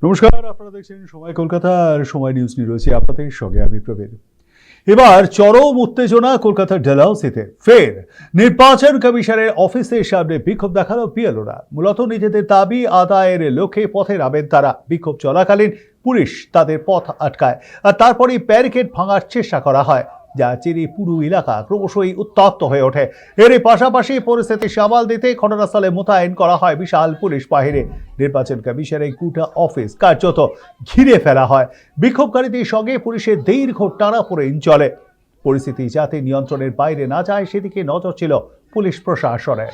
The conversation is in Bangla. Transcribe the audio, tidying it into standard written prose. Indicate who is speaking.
Speaker 1: নমস্কার, আপনারা দেখছেন সময় কলকাতা আর সময় নিউজ নিয়ে রয়েছে আপনাদের সঙ্গে আমি প্রবীর। এবার চরম উত্তেজনা কলকাতার ডালহাউসিতে ফের নির্বাচন কমিশনের অফিসের সামনে বিক্ষোভ দেখালো বিএলওরা। মূলত নিজেদের দাবি আদায়ের লক্ষ্যে পথে নামেন তারা। বিক্ষোভ চলাকালীন পুলিশ তাদের পথ আটকায় আর তারপরে ব্যারিকেড ভাঙার চেষ্টা করা হয়, যা চিরে পুরো এলাকা ক্রমশই উত্তপ্ত হয়ে ওঠে। এর পাশাপাশি পরিস্থিতি সামাল দিতে ঘটনাস্থলে মোতায়েন করা হয় বিশাল পুলিশ বাহিনী। নির্বাচন কমিশনের গোটা অফিস কার্যত ঘিরে ফেলা হয়। বিক্ষোভকারীদের সঙ্গে পুলিশের দীর্ঘ টানাপোড়েন চলে। পরিস্থিতি যাতে নিয়ন্ত্রণের বাইরে না যায় সেদিকে নজর ছিল পুলিশ প্রশাসনের।